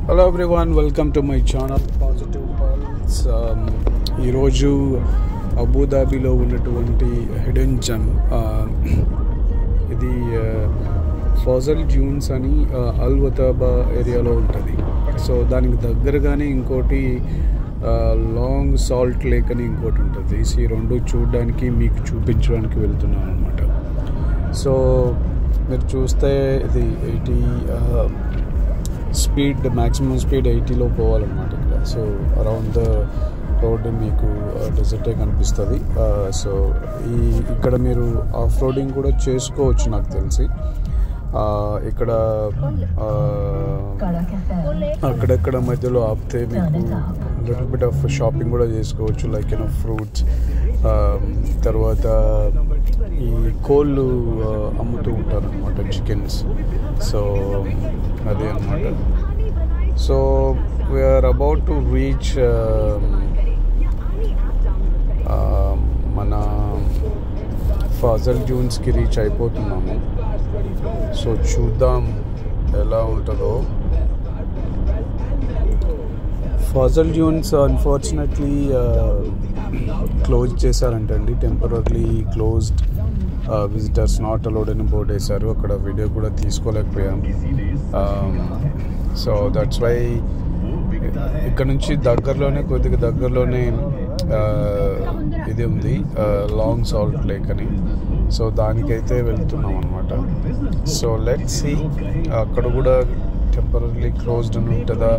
Hello everyone, welcome to my channel positive pulse. ఈరోజు అబుదాబిలో ఉన్నటువంటి hidden gem, ఇది Fazal dunes అని అల్ వతాబా ఏరియాలో ఉంటుంది. సో దానికి దగ్గరగానే ఇంకోటి లాంగ్ సాల్ట్ లేక్ అని ఇంకోటి ఉంటుంది. ఈ రెండు చూడడానికి మీకు చూపించడానికి వెళ్తున్నాను అనమాట. సో మీరు చూస్తే ఇది 80 స్పీడ్, మ్యాక్సిమం స్పీడ్ 80లో పోవాలన్నమాట ఇక్కడ. సో అరౌండ్ ద రోడ్ మీకు డెజర్టే కనిపిస్తుంది. సో ఇక్కడ మీరు ఆఫ్ రోడింగ్ కూడా చేసుకోవచ్చు నాకు తెలిసి. ఇక్కడ అక్కడక్కడ మధ్యలో ఆపితే మీకు లిటిల్ బిట్ ఆఫ్ షాపింగ్ కూడా చేసుకోవచ్చు, లైక్ ఫ్రూట్స్. తర్వాత ఈ కోళ్ళు అమ్ముతూ ఉంటారు అనమాట, చికెన్స్. సో అదే అనమాట. So we're about to reach మన ఫజల్ డ్యూన్స్కి రీచ్ అయిపోతున్నాము. సో చూద్దాం ఎలా ఉంటుందో. ఫజల్ డ్యూన్స్ అన్ఫార్చునేట్లీ క్లోజ్ చేశారంటండి, temporary closed, visitors not allowed అని బోర్డు వేశారు. అక్కడ వీడియో కూడా తీసుకోలేకపోయాం. సో దట్స్ వై ఇక్కడ నుంచి కొద్దిగా దగ్గరలోనే ఇది ఉంది, లాంగ్ సాల్ట్ లేక్ అని. సో దానికైతే వెళ్తున్నాం అనమాట. సో లెట్స్ సీ, అక్కడ కూడా టెంపరరీ క్లోజ్డ్ అని ఉంటుందా,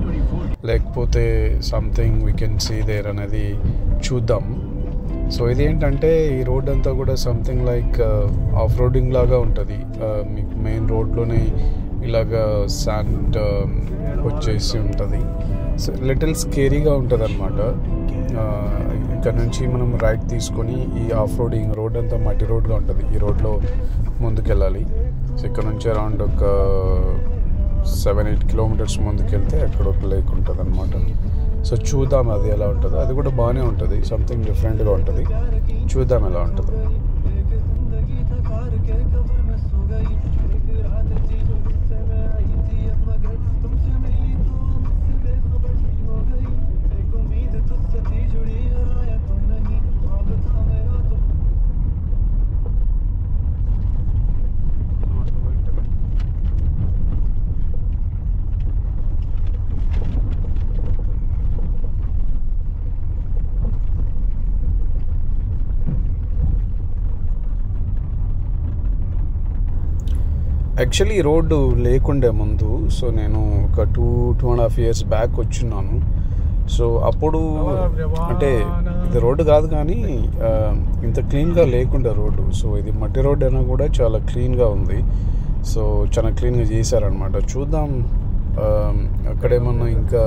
లేకపోతే something we can see there అనేది చూద్దాం. సో ఇదేంటంటే ఈ రోడ్ అంతా కూడా సంథింగ్ లైక్ ఆఫ్ రోడింగ్ లాగా ఉంటుంది. మీకు మెయిన్ రోడ్లోనే ఇలాగా శాండ్ వచ్చేసి ఉంటుంది. సో లిటిల్ స్కేరీగా ఉంటుంది అనమాట. ఇక్కడ నుంచి మనం రైట్ తీసుకొని ఈ ఆఫ్ రోడింగ్ రోడ్ అంతా మట్టి రోడ్గా ఉంటుంది. ఈ రోడ్లో ముందుకెళ్ళాలి. సో ఇక్కడ నుంచి అరౌండ్ ఒక 7-8 కిలోమీటర్స్ ముందుకెళ్తే అక్కడ ఒక లేక్ ఉంటుంది అనమాట. సో చూద్దాం అది ఎలా ఉంటుందో. అది కూడా బాగానే ఉంటుంది, సంథింగ్ డిఫరెంట్గా ఉంటుంది. చూద్దాం ఎలా ఉంటుందో. యాక్చువల్లీ ఈ రోడ్డు లేకుండే ముందు. సో నేను ఒక 2.5 years బ్యాక్ వచ్చిన్నాను. సో అప్పుడు అంటే ఇది రోడ్డు కాదు కానీ ఇంత క్లీన్గా లేకుండే రోడ్డు. సో ఇది మట్టి రోడ్డు అయినా కూడా చాలా క్లీన్గా ఉంది. సో చాలా క్లీన్గా చేశారనమాట. చూద్దాం అక్కడేమన్నా ఇంకా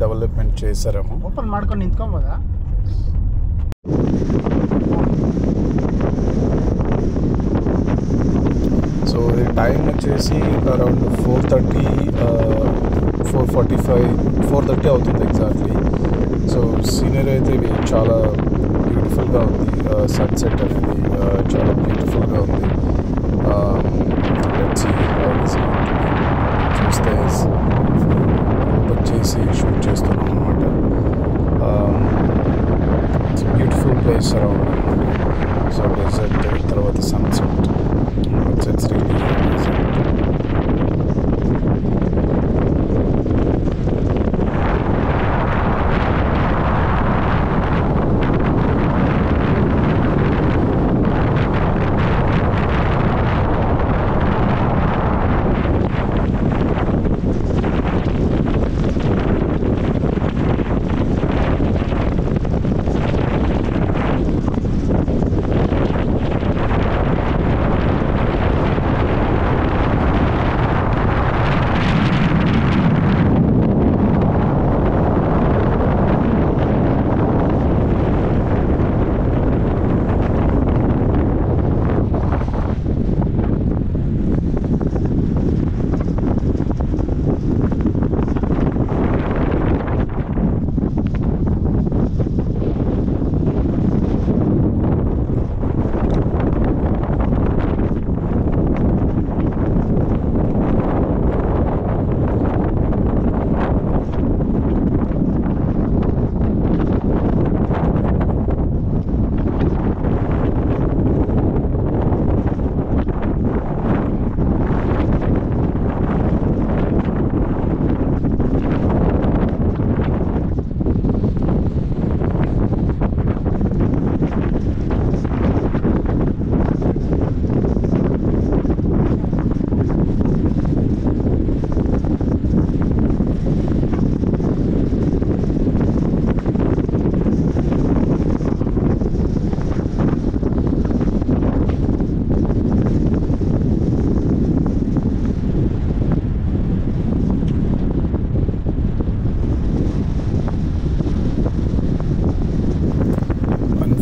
డెవలప్మెంట్ చేశారేమో. ఓపెన్ ಮಾಡ್ಕೊಂಡು ನಿಂತ್ಕೊಂಬೋದಾ? సో టైం వచ్చేసి అరౌండ్ 4:30, 4:45, 4:30 అవుతుంది ఎగ్జాక్ట్లీ. సో సీనరీ అయితే ఇది చాలా బ్యూటిఫుల్గా ఉంది. సన్సెట్ అనేది చాలా బ్యూటిఫుల్గా ఉంది. చూస్తే ఓపెన్ చేసి షూట్ చేస్తున్నాం అనమాట. బ్యూటిఫుల్ ప్లేస్ అరౌండ్ అనమాట. సో డెజర్ట్ తర్వాత sunset. It's really amazing.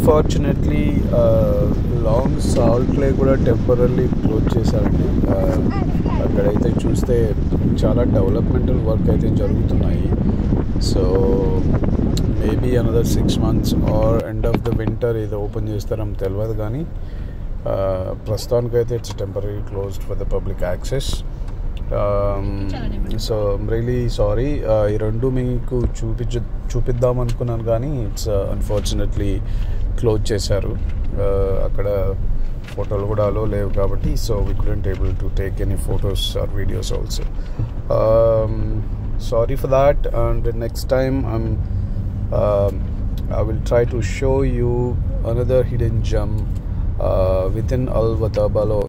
Unfortunately long salt lake కూడా టెంపరీ క్లోజ్ చేశారండి. అక్కడైతే చూస్తే చాలా డెవలప్మెంటల్ వర్క్ అయితే జరుగుతున్నాయి. So maybe another 6 months or end of the winter ఇది ఓపెన్ చేస్తారని తెలియదు, కానీ ప్రస్తుతానికైతే it's temporary closed for the public access. So really sorry, ఈ రెండు మీకు చూపిద్దాం అనుకున్నాను, కానీ ఇట్స్ అన్ఫార్చునేట్లీ క్లోజ్ చేశారు. అక్కడ ఫోటోలు కూడా అలో లేవు కాబట్టి, so we couldn't able to take any photos or videos also. Sorry for that, and next time I will try to show you another hidden gem within Al Watabalo.